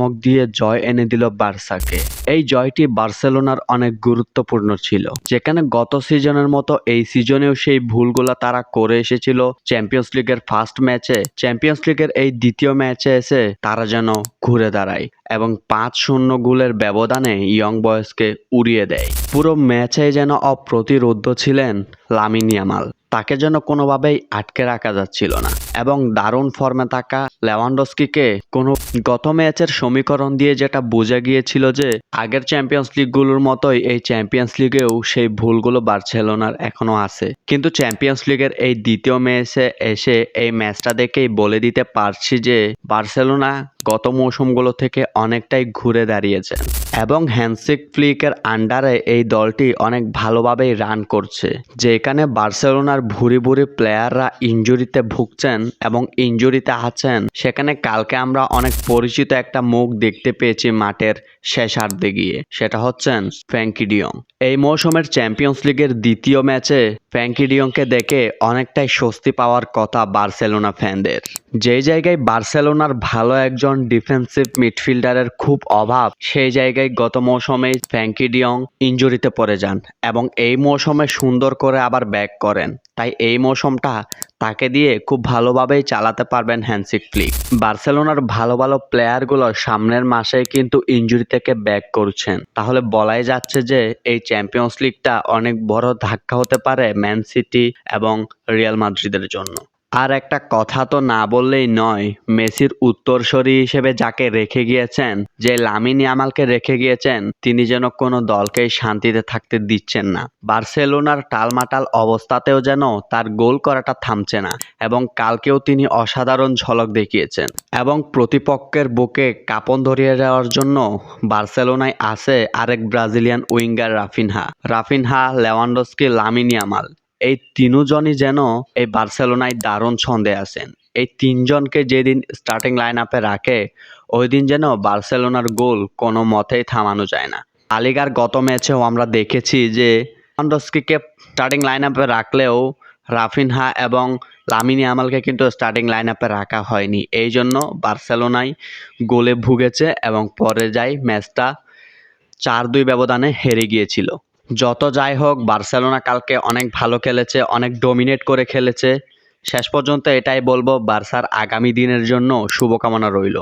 চমক দিয়ে জয় এনে দিল বার্সাকে। এই জয়টি বার্সেলোনার অনেক গুরুত্বপূর্ণ ছিল, যেখানে গত সিজনের মতো এই সিজনেও সেই ভুলগুলো তারা করে এসেছিল। চ্যাম্পিয়ন্স লিগের ফার্স্ট ম্যাচে, চ্যাম্পিয়ন্স লিগের এই দ্বিতীয় ম্যাচে এসে তারা যেন ঘুরে দাঁড়ায় এবং 5-0 গোলের ব্যবধানে ইয়ং বয়েজকে উড়িয়ে দেয়। পুরো ম্যাচে যেন অপ্রতিরোধ্য ছিলেন লামিন ইয়ামাল। তাকে যেন কোনোভাবেই আটকে রাখা যাচ্ছিল না এবং দারুণ ফর্মে থাকা লেভানডস্কিকে গত ম্যাচের সমীকরণ দিয়ে যেটা বোঝা গিয়েছিল যে আগের চ্যাম্পিয়ন্স লিগগুলোর মতোই এই চ্যাম্পিয়ন্স লিগেও সেই ভুলগুলো বার্সেলোনার এখনো আছে। কিন্তু চ্যাম্পিয়ন্স লিগের এই দ্বিতীয় ম্যাচে এসে এই ম্যাচটা দেখেই বলে দিতে পারছি যে বার্সেলোনা গত মৌসুমগুলো থেকে অনেকটাই ঘুরে দাঁড়িয়েছে এবং হ্যান্সি ফ্লিকের আন্ডারে এই দলটি অনেক ভালোভাবেই রান করছে। যেখানে বার্সেলোনার ভুরি ভুরি প্লেয়াররা ইনজুরিতে ভুগছেন এবং ইনজুরিতে আছেন, সেখানে কালকে আমরা অনেক পরিচিত একটা মুখ দেখতে পেয়েছি মাঠের শেষার্ধে গিয়ে, সেটা হচ্ছেন ফ্র্যাঙ্কি ডিয়ং। এই মৌসুমের চ্যাম্পিয়ন্স লিগের দ্বিতীয় ম্যাচে ফ্র্যাঙ্কি ডিয়ংকে দেখে অনেকটাই স্বস্তি পাওয়ার কথা বার্সেলোনা ফ্যানদের। যেই জায়গায় বার্সেলোনার ভালো একজন ডিফেন্সিভ মিডফিল্ডারের খুব অভাব, সেই জায়গায় গত মৌসুমে ফ্র্যাঙ্কি ডিয়ং ইনজুরিতে পড়ে যান এবং এই মৌসুমে সুন্দর করে আবার ব্যাক করেন। তাই এই মৌসুমটা তাকে দিয়ে খুব ভালোভাবেই চালাতে পারবেন হ্যান্সি ফ্লিক। বার্সেলোনার ভালো ভালো প্লেয়ারগুলো সামনের মাসে কিন্তু ইনজুরি থেকে ব্যাক করছেন। তাহলে বলাই যাচ্ছে যে এই চ্যাম্পিয়ন্স লিগটা অনেক বড় ধাক্কা হতে পারে ম্যান সিটি এবং রিয়াল মাদ্রিদের জন্য। আর একটা কথা তো না বললেই নয়, মেসির উত্তরসূরি হিসেবে যাকে রেখে গিয়েছেন, যে লামিন ইয়ামালকে রেখে গিয়েছেন, তিনি যেন কোনো দলকেই শান্তিতে থাকতে দিচ্ছেন না। বার্সেলোনার টালমাটাল অবস্থাতেও যেন তার গোল করাটা থামছে না এবং কালকেও তিনি অসাধারণ ঝলক দেখিয়েছেন এবং প্রতিপক্ষের বুকে কাঁপন ধরিয়ে দেওয়ার জন্য বার্সেলোনায় আছে আরেক Brazilian winger Raphinha, Lewandowski, Lamine Yamal. এই তিনজনই যেন এই বার্সেলোনায় দারুণ ছন্দে আছেন। এই তিনজনকে যেদিন স্টার্টিং লাইন আপে রাখে, ওই দিন যেন বার্সেলোনার গোল কোনো মতেই থামানো যায় না। লিগার গত ম্যাচেও আমরা দেখেছি যে লেভানডস্কিকে স্টার্টিং লাইন আপে রাখলেও রাফিনহা এবং লামিন ইয়ামালকে কিন্তু স্টার্টিং লাইন আপে রাখা হয়নি। এই জন্য বার্সেলোনায় গোলে ভুগেছে এবং পরে যায় ম্যাচটা 4-2 ব্যবধানে হেরে গিয়েছিল। যত যাই হোক, বার্সেলোনা কালকে অনেক ভালো খেলেছে, অনেক ডমিনেট করে খেলেছে। শেষ পর্যন্ত এটাই বলবো, বার্সার আগামী দিনের জন্য শুভকামনা রইল।